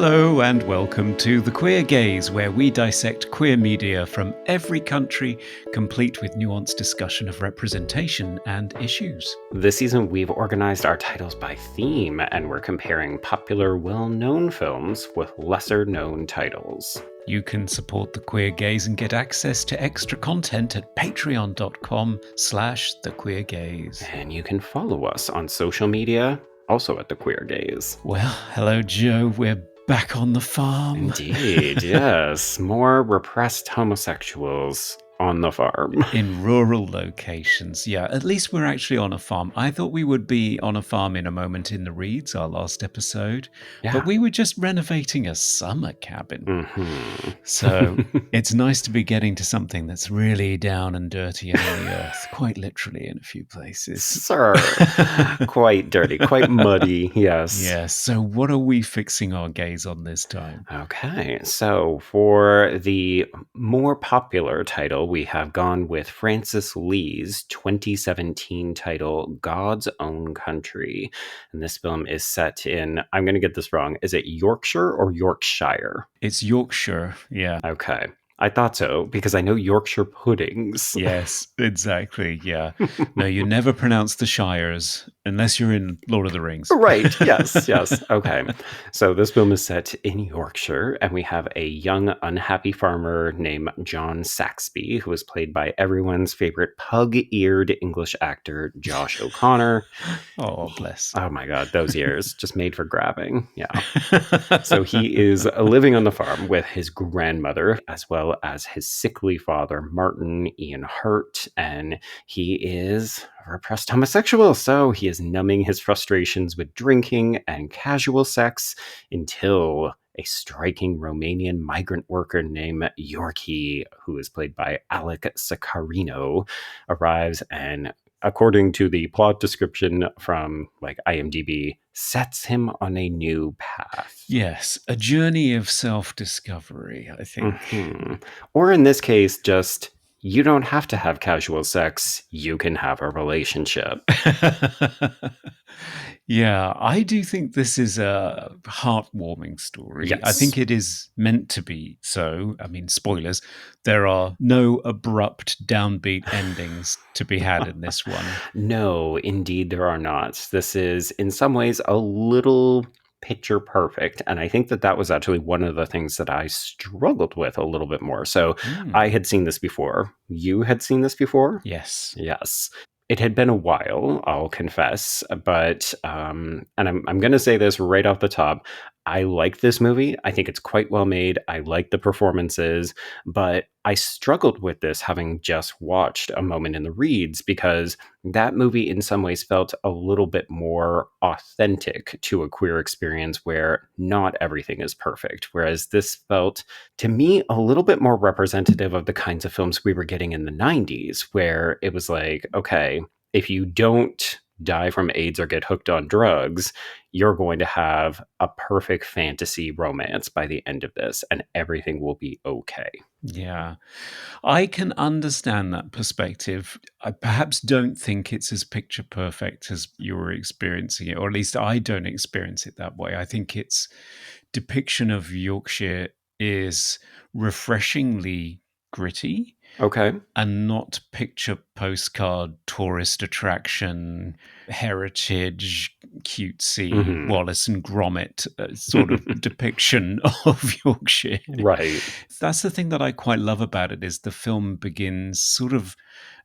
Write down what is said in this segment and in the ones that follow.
Hello and welcome to The Queer Gaze, where we dissect queer media from every country, complete with nuanced discussion of representation and issues. This season, we've organized our titles by theme, and we're comparing popular, well-known films with lesser-known titles. You can support The Queer Gaze and get access to extra content at patreon.com/thequeergaze. And you can follow us on social media, also at The Queer Gaze. Well, hello, Joe. We're back on the farm. Indeed, yes. More repressed homosexuals on the farm. In rural locations, yeah. At least we're actually on a farm. I thought we would be on a farm in a moment in the Reeds, our last episode, but we were just renovating a summer cabin. Mm-hmm. So it's nice to be getting to something that's really down and dirty in the earth, quite literally in a few places. Sir, quite dirty, quite muddy, yes. Yes, so what are we fixing our gaze on this time? Okay, so for the more popular title, we have gone with Francis Lee's 2017 title, God's Own Country. And this film is set in, I'm going to get this wrong, is it Yorkshire or Yorkshire? It's Yorkshire, yeah. Okay. I thought so, because I know Yorkshire puddings. Yes, exactly, yeah. No, you never pronounce the Shires unless you're in Lord of the Rings. Right, yes. Okay. So this film is set in Yorkshire, and we have a young, unhappy farmer named John Saxby, who is played by everyone's favorite pug-eared English actor, Josh O'Connor. Oh, bless. Oh my God, those ears, just made for grabbing. Yeah. So he is living on the farm with his grandmother, as well as his sickly father, Martin Ian Hurt, and he is a repressed homosexual, so he is numbing his frustrations with drinking and casual sex until a striking Romanian migrant worker named Yorkie, who is played by Alec Sacarino, arrives and, according to the plot description from IMDb, sets him on a new path. Yes, a journey of self-discovery, I think. Mm-hmm. Or in this case, just, you don't have to have casual sex, you can have a relationship. Yeah, I do think this is a heartwarming story. Yes. I think it is meant to be so. I mean, spoilers, there are no abrupt downbeat endings to be had in this one. No, indeed there are not. This is, in some ways, a little picture perfect. And I think that was actually one of the things that I struggled with a little bit more. So I had seen this before. You had seen this before? Yes. Yes. It had been a while, I'll confess, but, and I'm going to say this right off the top, I like this movie. I think it's quite well made. I like the performances, but I struggled with this having just watched A Moment in the Reeds, because that movie in some ways felt a little bit more authentic to a queer experience where not everything is perfect. Whereas this felt, to me, a little bit more representative of the kinds of films we were getting in the 90s, where it was like, okay, if you don't die from AIDS or get hooked on drugs, you're going to have a perfect fantasy romance by the end of this, and everything will be okay. Yeah, I can understand that perspective. I perhaps don't think it's as picture perfect as you're experiencing it, or at least I don't experience it that way. I think its depiction of Yorkshire is refreshingly gritty. Okay. And not picture postcard tourist attraction, heritage, cutesy, Wallace and Gromit sort of depiction of Yorkshire. Right. That's the thing that I quite love about it, is the film begins sort of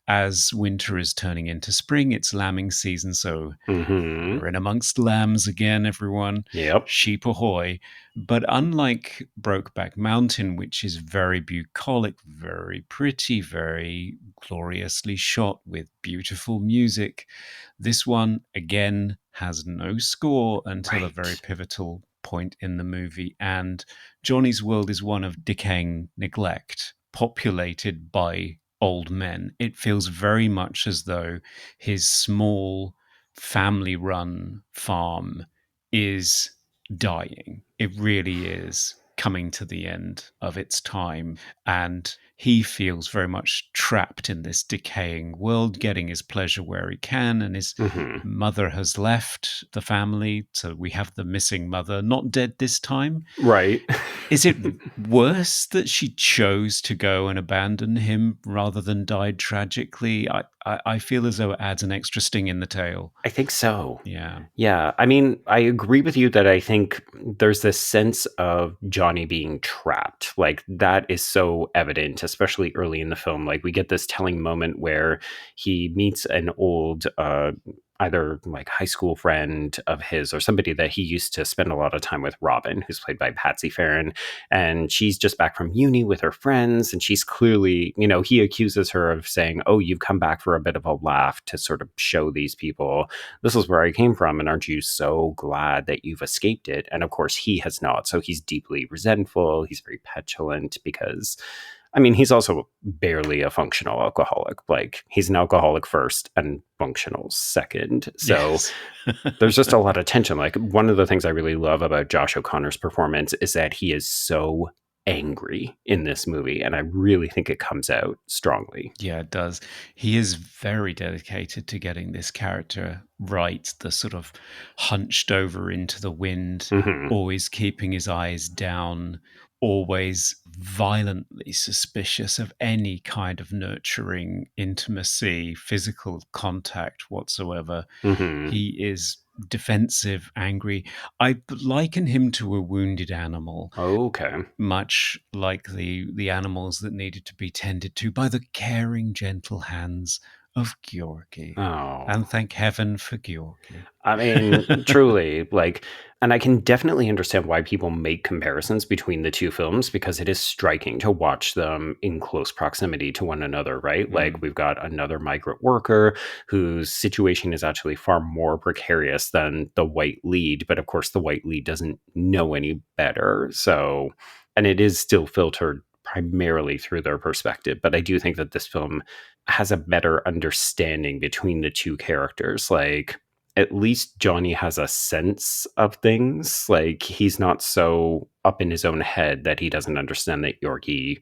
as winter is turning into spring. It's lambing season, so we're in amongst lambs again, everyone. Yep. Sheep ahoy. But unlike Brokeback Mountain, which is very bucolic, very pretty, very gloriously shot with beautiful music, this one, again, has no score until a very pivotal point in the movie. And Johnny's world is one of decaying neglect, populated by old men. It feels very much as though his small family-run farm is dying. It really is coming to the end of its time. And he feels very much trapped in this decaying world, getting his pleasure where he can, and his Mhm. mother has left the family. So we have the missing mother, not dead this time. Right. Is it worse that she chose to go and abandon him rather than died tragically? I feel as though it adds an extra sting in the tail. I think so. Yeah. Yeah, I mean, I agree with you that I think there's this sense of Johnny being trapped. Like, that is so evident, especially early in the film. Like, we get this telling moment where he meets an old, either like high school friend of his or somebody that he used to spend a lot of time with, Robin, who's played by Patsy Farron. And she's just back from uni with her friends. And she's clearly, he accuses her of saying, "Oh, you've come back for a bit of a laugh to sort of show these people this is where I came from, and aren't you so glad that you've escaped it?" And of course, he has not. So he's deeply resentful. He's very petulant because, I mean, he's also barely a functional alcoholic. Like, he's an alcoholic first and functional second. So Yes. there's just a lot of tension. Like, one of the things I really love about Josh O'Connor's performance is that he is so angry in this movie. And I really think it comes out strongly. Yeah, it does. He is very dedicated to getting this character right, the sort of hunched over into the wind, Hmm. always keeping his eyes down, always violently suspicious of any kind of nurturing intimacy, physical contact whatsoever. Hmm. He is defensive, angry. I liken him to a wounded animal, Okay. much like the animals that needed to be tended to by the caring, gentle hands of Georgi. Oh. And thank heaven for Georgi. I mean, truly, like, and I can definitely understand why people make comparisons between the two films because it is striking to watch them in close proximity to one another, right? Like, Mm, we've got another migrant worker whose situation is actually far more precarious than the white lead, but of course, the white lead doesn't know any better. So, and it is still filtered primarily through their perspective, but I do think that this film has a better understanding between the two characters. Like, at least Johnny has a sense of things. Like, he's not so up in his own head that he doesn't understand that Yorkie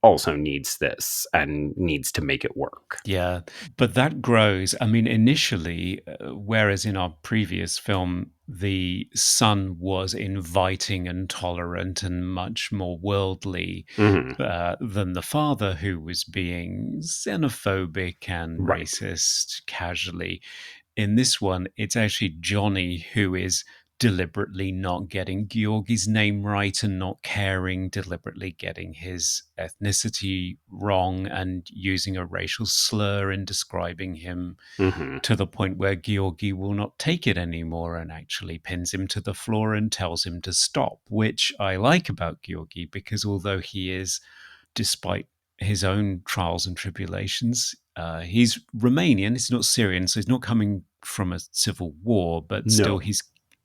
also needs this and needs to make it work. yeah, but that grows. I mean, initially, whereas in our previous film, the son was inviting and tolerant and much more worldly Hmm. than the father, who was being xenophobic and Right. racist casually. In this one, it's actually Johnny who is deliberately not getting Georgi's name right and not caring, deliberately getting his ethnicity wrong and using a racial slur in describing him Hmm. to the point where Georgi will not take it anymore and actually pins him to the floor and tells him to stop, which I like about Georgi because although he is, despite his own trials and tribulations. He's Romanian. He's not Syrian, so he's not coming from a civil war. But still, No.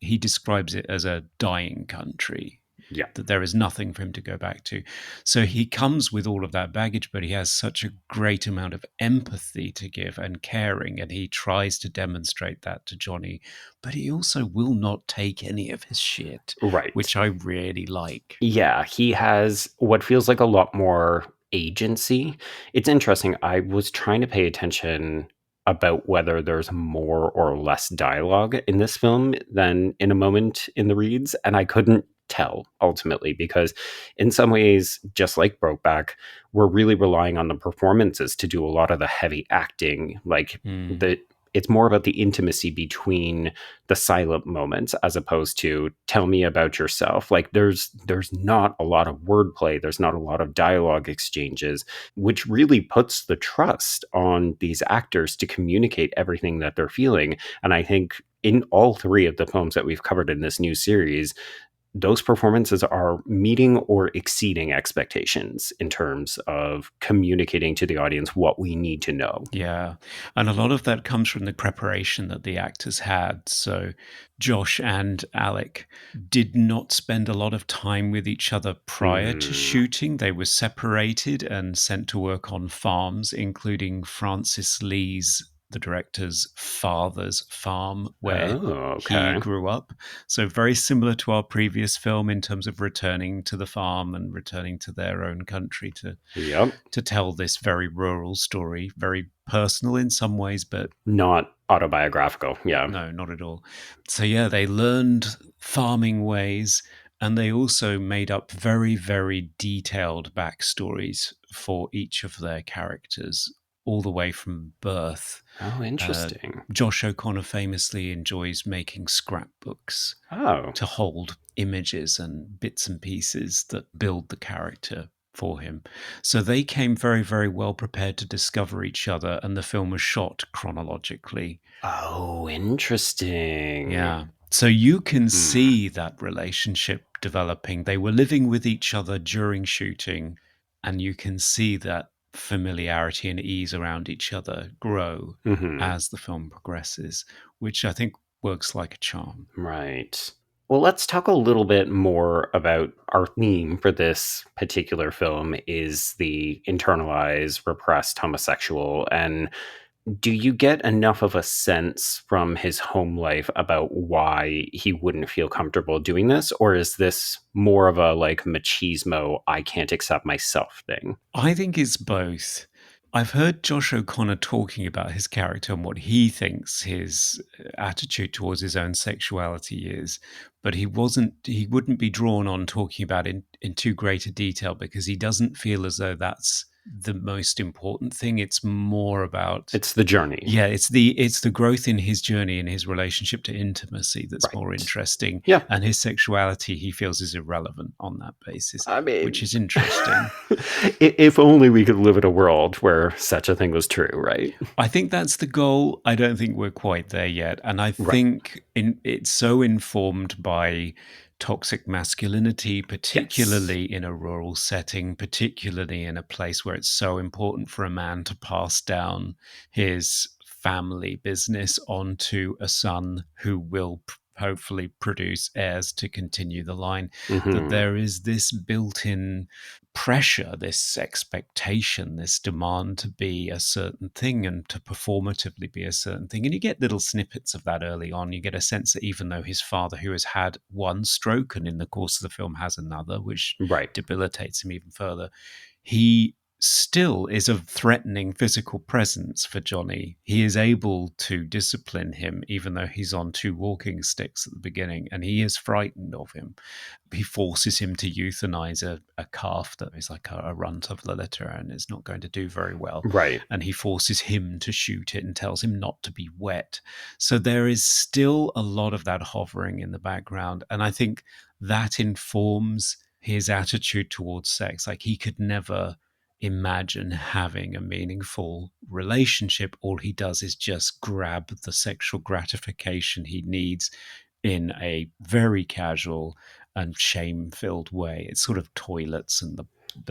he describes it as a dying country. Yeah. That there is nothing for him to go back to. So he comes with all of that baggage, but he has such a great amount of empathy to give and caring, and he tries to demonstrate that to Johnny. But he also will not take any of his shit, Right. which I really like. Yeah, he has what feels like a lot more agency. It's interesting. I was trying to pay attention about whether there's more or less dialogue in this film than in a moment in the reads, and I couldn't tell ultimately because in some ways, just like Brokeback, we're really relying on the performances to do a lot of the heavy acting. Like, Mm, the it's more about the intimacy between the silent moments as opposed to tell me about yourself. Like, there's not a lot of wordplay, there's not a lot of dialogue exchanges, which really puts the trust on these actors to communicate everything that they're feeling. And I think in all three of the films that we've covered in this new series, those performances are meeting or exceeding expectations in terms of communicating to the audience what we need to know. yeah. And a lot of that comes from the preparation that the actors had. So Josh and Alec did not spend a lot of time with each other prior to Hmm. shooting. They were separated and sent to work on farms, including Francis Lee's the director's father's farm where Oh, he okay. grew up. So very similar to our previous film in terms of returning to the farm and returning to their own country Yep. to tell this very rural story, very personal in some ways, but Not autobiographical. Yeah. no, not at all. So yeah, they learned farming ways, and they also made up very, very detailed backstories for each of their characters, all the way from birth. Oh, Uh, interesting. Josh O'Connor famously enjoys making scrapbooks Oh. to hold images and bits and pieces that build the character for him. So they came very, very well prepared to discover each other, and the film was shot chronologically. Oh, interesting. Yeah. So you can Hmm. see that relationship developing. They were living with each other during shooting, and you can see that familiarity and ease around each other grow Hmm. as the film progresses, which I think works like a charm. Right. Well, let's talk a little bit more about our theme for this particular film is the internalized, repressed homosexual. And do you get enough of a sense from his home life about why he wouldn't feel comfortable doing this? Or is this more of a like machismo, I can't accept myself thing? I think it's both. I've heard Josh O'Connor talking about his character and what he thinks his attitude towards his own sexuality is, but he wouldn't be drawn on talking about it in too great a detail because he doesn't feel as though that's the most important thing. It's more about It's the journey. yeah, it's the growth in his journey and his relationship to intimacy that's more Right. interesting, Yeah. and his sexuality he feels is irrelevant on that basis, I which mean, is interesting. if only we could live in a world where such a thing was true, right? I think that's the goal. I don't think we're quite there yet. And I Right. think it's so informed by toxic masculinity, Yes. particularly in a rural setting, particularly in a place where it's so important for a man to pass down his family business onto a son who will hopefully produce heirs to continue the line, that Hmm. there is this built in pressure, this expectation, this demand to be a certain thing and to performatively be a certain thing. And you get little snippets of that early on. You get a sense that even though his father, who has had one stroke and in the course of the film has another, which Right. debilitates him even further, he still is a threatening physical presence for Johnny. He is able to discipline him, even though he's on two walking sticks at the beginning, and he is frightened of him. He forces him to euthanize a calf that is like a runt of the litter and is not going to do very well. Right. And he forces him to shoot it and tells him not to be wet. So there is still a lot of that hovering in the background. And I think that informs his attitude towards sex. Like he could never imagine having a meaningful relationship. All he does is just grab the sexual gratification he needs in a very casual and shame-filled way. It's sort of toilets and the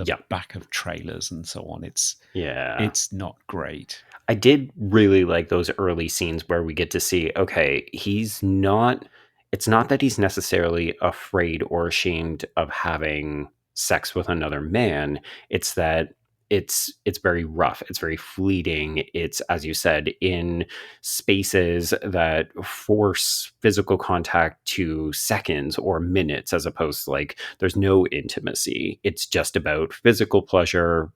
Yeah. back of trailers and so on. Yeah. It's not great. I did really like those early scenes where we get to see, okay, he's not, it's not that he's necessarily afraid or ashamed of having sex with another man. It's that it's very rough, it's very fleeting, it's, as you said, in spaces that force physical contact to seconds or minutes, as opposed to like there's no intimacy, it's just about physical pleasure.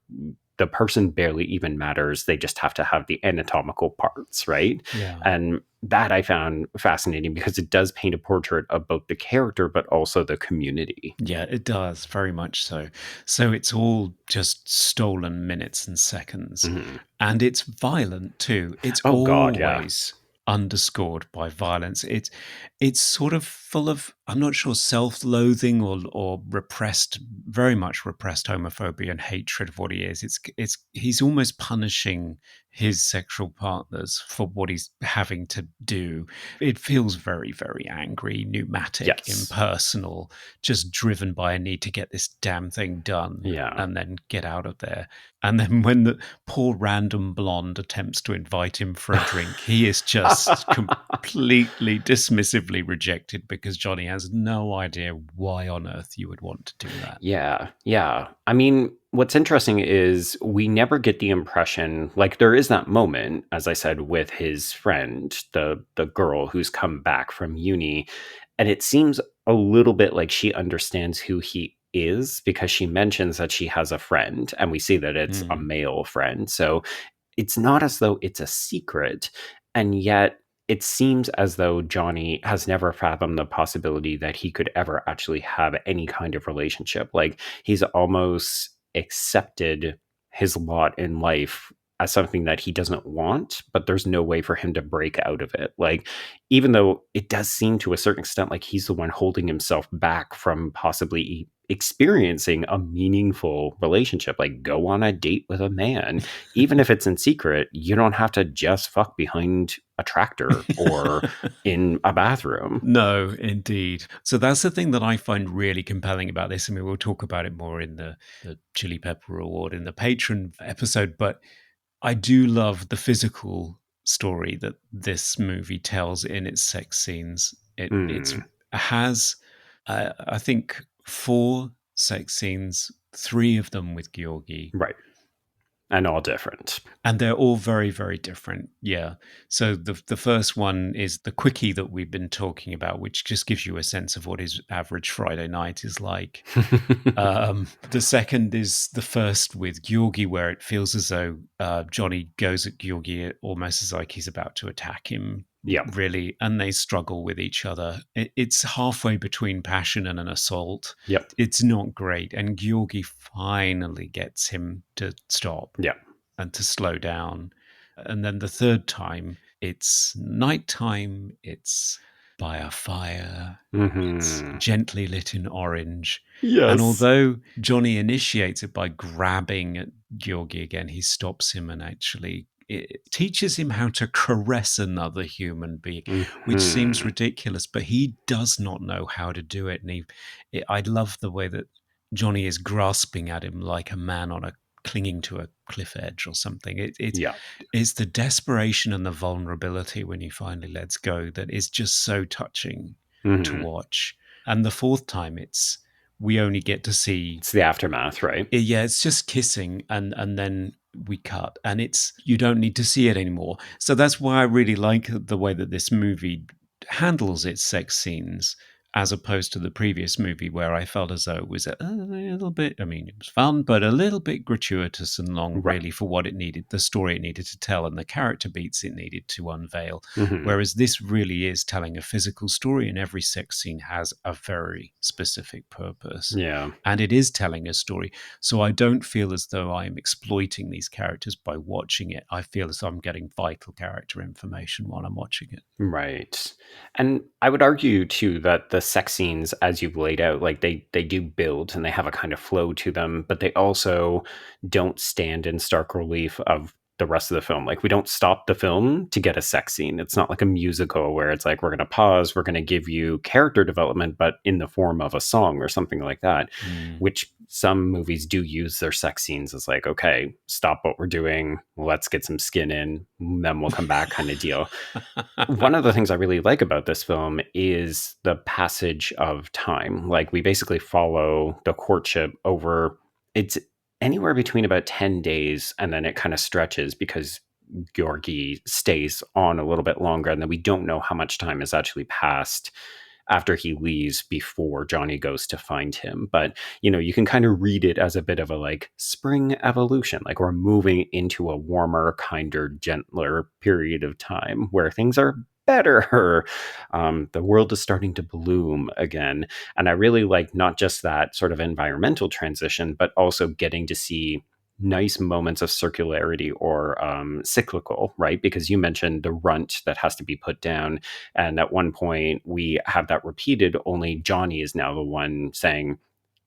The person barely even matters. They just have to have the anatomical parts, right? Yeah. And that I found fascinating because it does paint a portrait of both the character but also the community. Yeah, it does, very much so. So it's all just stolen minutes and seconds. Mhm. And it's violent too. It's Oh God, yeah. always underscored by violence. It's sort of full of, I'm not sure, self-loathing or repressed, very much repressed homophobia and hatred of what he is. It's he's almost punishing his sexual partners for what he's having to do. It feels very, very angry, pneumatic, Yes. impersonal, just driven by a need to get this damn thing done Yeah. and then get out of there. And then when the poor random blonde attempts to invite him for a drink, he is just completely dismissively rejected because Johnny has no idea why on earth you would want to do that. Yeah, yeah. I mean, what's interesting is we never get the impression, like there is that moment, as I said, with his friend, the girl who's come back from uni, and it seems a little bit like she understands who he is because she mentions that she has a friend, and we see that it's a Mm. male friend. So it's not as though it's a secret, and yet it seems as though Johnny has never fathomed the possibility that he could ever actually have any kind of relationship. Like he's almost accepted his lot in life as something that he doesn't want, but there's no way for him to break out of it. Like, even though it does seem to a certain extent like he's the one holding himself back from possibly experiencing a meaningful relationship, like go on a date with a man, even if it's in secret. You don't have to just fuck behind a tractor or in a bathroom. No, indeed. So that's the thing that I find really compelling about this. I mean, we'll talk about it more in the Chili Pepper Award in the patron episode, but I do love the physical story that this movie tells in its sex scenes. It Mm, has, I think, four sex scenes, three of them with Georgi, right. And all different. and they're all very, very different. Yeah. So the first one is the quickie that we've been talking about, which just gives you a sense of what his average Friday night is like. The second is the first with Georgi, where it feels as though Johnny goes at Georgi almost as like he's about to attack him, Yep. really, and they struggle with each other. It's halfway between passion and an assault. Yep. It's not great, and Georgi finally gets him to stop Yep. and to slow down. And then the third time, it's nighttime, it's by a fire, it's Hmm. gently lit in orange. And Yes. although Johnny initiates it by grabbing at Georgi again, he stops him and actually it teaches him how to caress another human being, which seems Hmm. ridiculous, but he does not know how to do it. And I love the way that Johnny is grasping at him like a man on a clinging to a cliff edge or something. Yeah. It's the desperation and the vulnerability when he finally lets go that is just so touching to Hmm. watch. And the fourth time, it's we only get to see It's the aftermath, right? yeah, it's just kissing and then we cut and it's you don't need to see it anymore. So that's why I really like the way that this movie handles its sex scenes as opposed to the previous movie where I felt as though it was a little bit I mean it was fun but a little bit gratuitous and long Right. really for what it needed, the story it needed to tell and the character beats it needed to unveil. Hmm. Whereas this really is telling a physical story and every sex scene has a very specific purpose Yeah. and it is telling a story. So I don't feel as though I'm exploiting these characters by watching it. I feel as though I'm getting vital character information while I'm watching it. Right. And I would argue too that the sex scenes, as you've laid out, like they do build and they have a kind of flow to them, but they also don't stand in stark relief of the rest of the film. Like we don't stop the film to get a sex scene. It's not like a musical where it's like we're gonna pause, we're gonna give you character development, but in the form of a song or something like that. Mm. Which some movies do use their sex scenes as like, okay, stop what we're doing, let's get some skin in, then we'll come back kind of deal. One of the things I really like about this film is the passage of time. Like we basically follow the courtship over it's anywhere between about 10 days and then it kind of stretches because Georgi stays on a little bit longer and then we don't know how much time has actually passed after he leaves before Johnny goes to find him. But, you can kind of read it as a bit of a like spring evolution. Like we're moving into a warmer, kinder, gentler period of time where things are better. The world is starting to bloom again. And I really like not just that sort of environmental transition, but also getting to see nice moments of circularity or cyclical, right? Because you mentioned the runt that has to be put down and at one point, we have that repeated, only Johnny is now the one saying,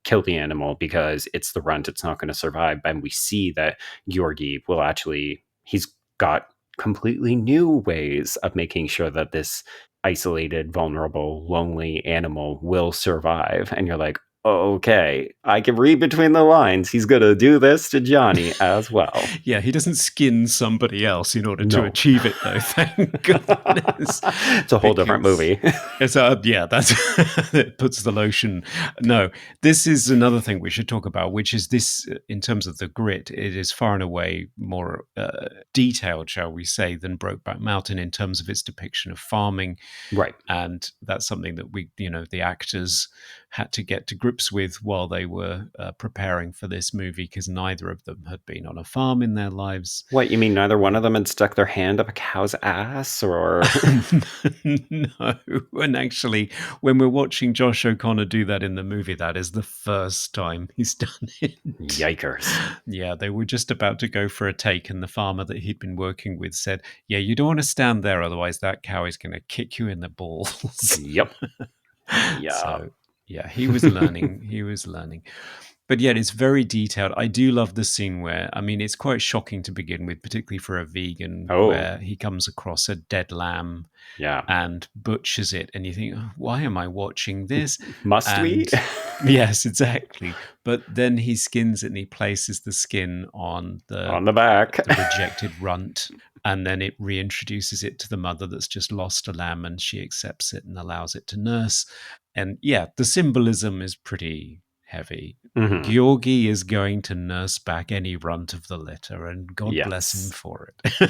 kill the animal because it's the runt, it's not going to survive. And we see that Georgi will actually, he's got completely new ways of making sure that this isolated, vulnerable, lonely animal will survive. And you're like, okay, I can read between the lines. He's going to do this to Johnny as well. Yeah, he doesn't skin somebody else in order to No. achieve it, though. Thank goodness, It's a whole different because movie. it's yeah, that's it puts the lotion. No, this is another thing we should talk about, which is this in terms of the grit. It is far and away more detailed, shall we say, than Brokeback Mountain in terms of its depiction of farming, Right. and that's something that the actors had to get to grips with while they were preparing for this movie, because neither of them had been on a farm in their lives. What, you mean neither one of them had stuck their hand up a cow's ass or No, and actually, when we're watching Josh O'Connor do that in the movie, that is the first time he's done it. yikers. Yeah, they were just about to go for a take, and the farmer that he'd been working with said, "Yeah, you don't want to stand there, otherwise that cow is going to kick you in the balls." Yep. Yeah. So, yeah, he was learning. He was learning. But yet, it's very detailed. I do love the scene where, I mean, it's quite shocking to begin with, particularly for a vegan, Oh, where he comes across a dead lamb yeah. and butchers it, and you think, "Oh, why am I watching this?" Must we? And yes, exactly. But then he skins it and he places the skin on On the back. the rejected runt, and then it reintroduces it to the mother that's just lost a lamb, and she accepts it and allows it to nurse. And yeah, the symbolism is pretty heavy. hmm Georgi is going to nurse back any runt of the litter, and God bless him Yes. for it.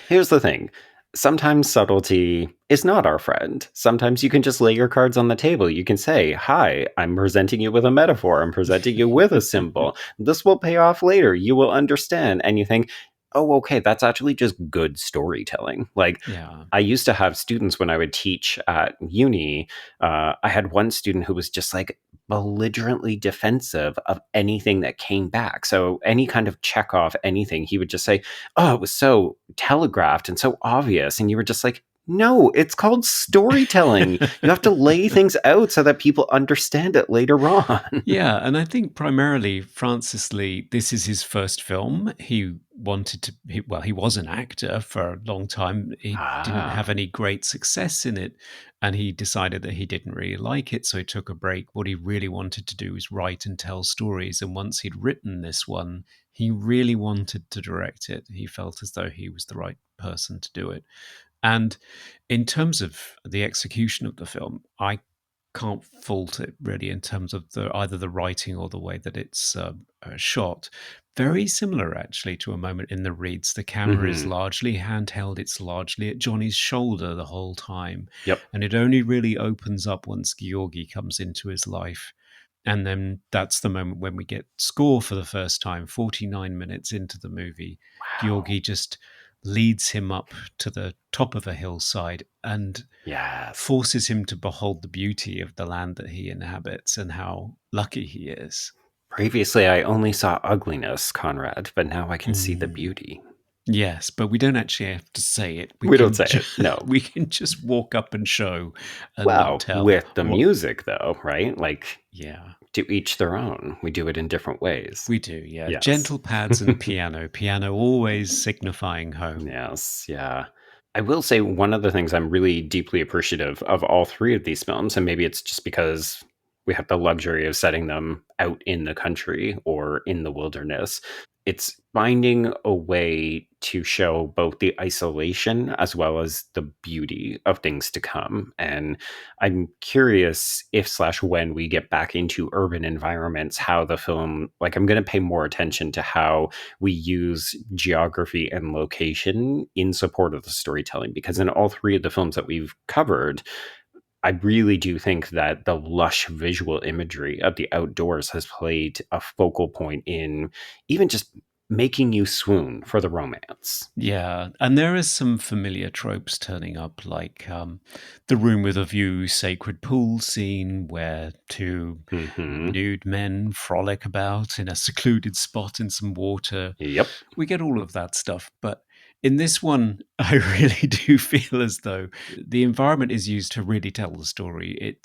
Here's the thing. Sometimes subtlety is not our friend. Sometimes you can just lay your cards on the table. You can say, "Hi, I'm presenting you with a metaphor. I'm presenting you with a symbol. This will pay off later. You will understand." And you think, "Oh, okay, that's actually just good storytelling." Like, Yeah. I used to have students when I would teach at uni. I had one student who was just like belligerently defensive of anything that came back. So, any kind of check off anything, he would just say, "Oh, it was so telegraphed and so obvious." And you were just like, "No, it's called storytelling. You have to lay things out so that people understand it later on." Yeah, and I think primarily Francis Lee, this is his first film. He wanted to, well, he was an actor for a long time. He didn't have Ah. any great success in it, and he decided that he didn't really like it, so he took a break. What he really wanted to do was write and tell stories, and once he'd written this one, he really wanted to direct it. He felt as though he was the right person to do it. And in terms of the execution of the film, I can't fault it really in terms of either the writing or the way that it's shot. Very similar, actually, to A Moment in the Reeds. The camera is hmm largely handheld. It's largely at Johnny's shoulder the whole time, Yep. and it only really opens up once Georgi comes into his life. And then that's the moment when we get score for the first time, 49 minutes into the movie. Wow. Georgi just leads him up to the top of a hillside and Yes. forces him to behold the beauty of the land that he inhabits and how lucky he is. Previously, I only saw ugliness, Conrad, but now I can see the Mm. beauty. Yes, but we don't actually have to say it. We We don't can say no. we can just walk up and show and Well, tell with the what. music, though, right? Like, Yeah, to each their own. We do it in different ways. we do. Yeah, Yes. gentle pads and piano. Piano always signifying home. Yes, yeah. I will say one of the things I'm really deeply appreciative of all three of these films, and maybe it's just because we have the luxury of setting them out in the country or in the wilderness. It's finding a way to show both the isolation as well as the beauty of things to come. And I'm curious if slash when we get back into urban environments, how the film, like, I'm going to pay more attention to how we use geography and location in support of the storytelling, because in all three of the films that we've covered, I really do think that the lush visual imagery of the outdoors has played a focal point in even just making you swoon for the romance. Yeah, and there are some familiar tropes turning up, like the room with a view, sacred pool scene where two hmm nude men frolic about in a secluded spot in some water. Yep. We get all of that stuff, but in this one, I really do feel as though the environment is used to really tell the story.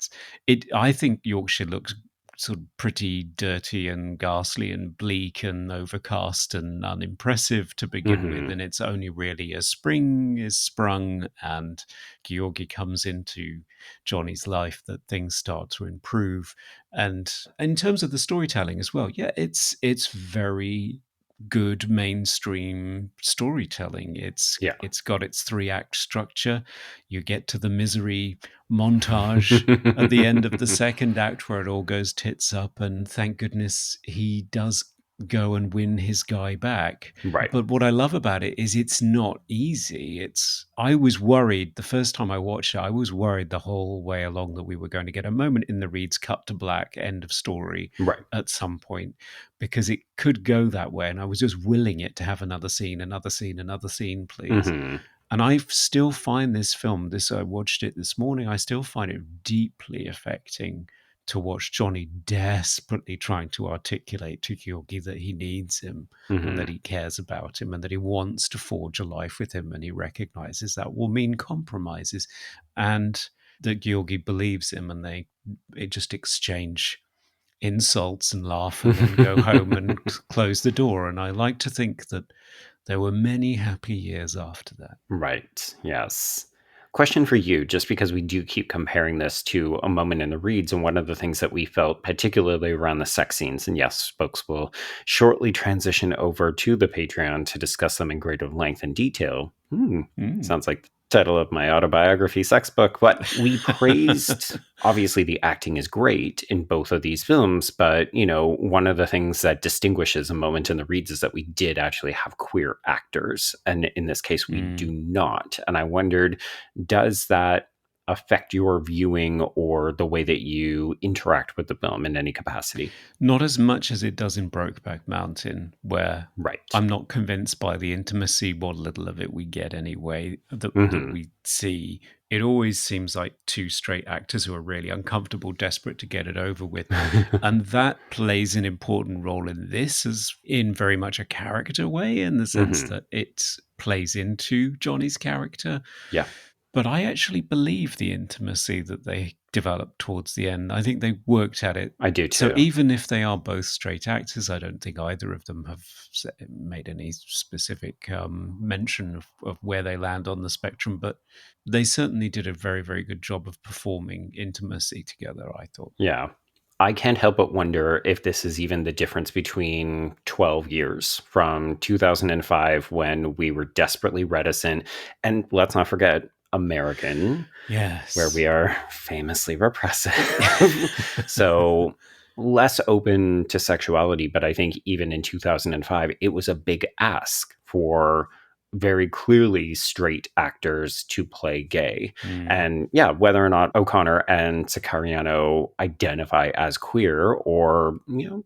I think Yorkshire looks sort of pretty dirty and ghastly and bleak and overcast and unimpressive to begin with. Hmm. And it's only really as spring is sprung and Georgi comes into Johnny's life that things start to improve. And in terms of the storytelling as well, yeah, it's very good mainstream storytelling. Yeah. It's got its 3 act structure. You get to the misery montage at the end of the second act where it all goes tits up, and thank goodness he does go and win his guy back. Right. But what I love about it is it's not easy. It's I was worried the first time I watched it, I was worried the whole way along that we were going to get a moment in the reads, cut to black, end of story Right. at some point, because it could go that way. And I was just willing it to have another scene, another scene, another scene, please. Hmm. And I still find this film, this I watched it this morning, I still find it deeply affecting to watch Johnny desperately trying to articulate to Georgi that he needs him and that Hmm. he cares about him and that he wants to forge a life with him, and he recognizes that will mean compromises, and that Georgi believes him, and they just exchange insults and laugh and then go home and close the door. And I like to think that there were many happy years after that. Right. Yes. Question for you, just because we do keep comparing this to A Moment in the Reeds, and one of the things that we felt, particularly around the sex scenes, and yes, folks will shortly transition over to the Patreon to discuss them in greater length and detail. Mm. Sounds like the title of my autobiography sex book. But we praised, obviously, the acting is great in both of these films, but, one of the things that distinguishes A Moment in the Reeds is that we did actually have queer actors. And in this case, we do Mm. not. And I wondered, does that affect your viewing or the way that you interact with the film in any capacity? Not as much as it does in Brokeback Mountain, where Right. I'm not convinced by the intimacy, what little of it we get anyway, that Hmm. we see. It always seems like 2 straight actors who are really uncomfortable, desperate to get it over with. And that plays an important role in this, as in very much a character way, in the sense Hmm. that it plays into Johnny's character. Yeah, But I actually believe the intimacy that they developed towards the end. I think they worked at it. I do So too. even if they are both straight actors, I don't think either of them have made any specific mention of where they land on the spectrum. But they certainly did a very, very good job of performing intimacy together, I thought. Yeah. I can't help but wonder if this is even the difference between 12 years from 2005, when we were desperately reticent, and let's not forget, American, where Yes. we are famously repressive. So less open to sexuality. But I think even in 2005, it was a big ask for very clearly straight actors to play gay. Mm. And yeah, whether or not O'Connor and Sicariano identify as queer or,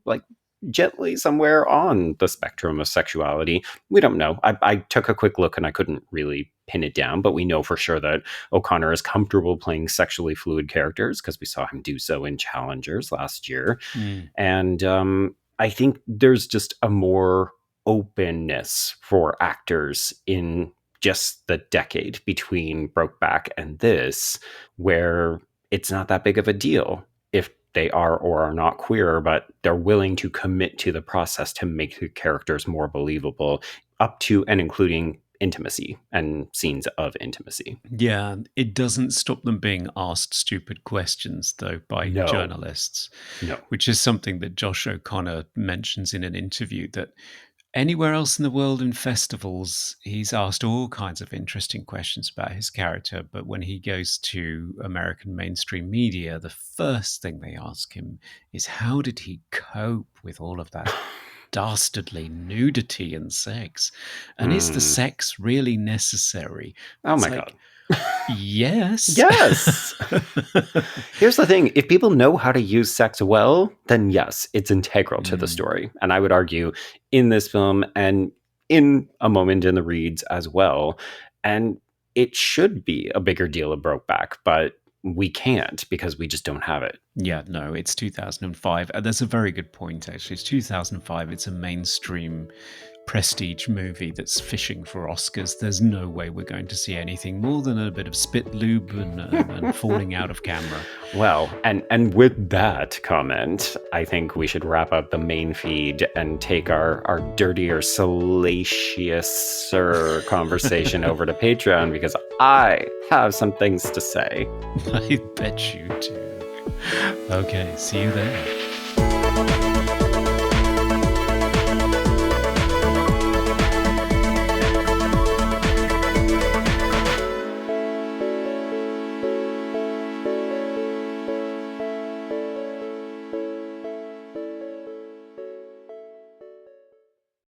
like gently somewhere on the spectrum of sexuality, we don't know. I took a quick look and I couldn't really pin it down, but we know for sure that O'Connor is comfortable playing sexually fluid characters because we saw him do so in Challengers last year. Mm. And I think there's just a more openness for actors in just the decade between Brokeback and this, where it's not that big of a deal if they are or are not queer, but they're willing to commit to the process to make the characters more believable, up to and including intimacy and scenes of intimacy. Yeah, it doesn't stop them being asked stupid questions, though, by No, journalists, no. which is something that Josh O'Connor mentions in an interview, that anywhere else in the world in festivals, he's asked all kinds of interesting questions about his character. But when he goes to American mainstream media, the first thing they ask him is how did he cope with all of that dastardly nudity and sex? And is the Mm. sex really necessary? Oh It's my like, God. yes. Yes. Here's the thing, if people know how to use sex well, then yes, it's integral to the Mm, story. And I would argue in this film and in A Moment in the Reeds as well. And it should be a bigger deal of Brokeback, but we can't because we just don't have it. yeah, no, it's 2005. That's a very good point, actually. It's 2005. It's a mainstream prestige movie that's fishing for Oscars. There's no way we're going to see anything more than a bit of spit lube and falling out of camera. Well, and with that comment, I think we should wrap up the main feed and take our dirtier, salaciouser conversation over to Patreon because I have some things to say. I bet you do. Okay, see you there.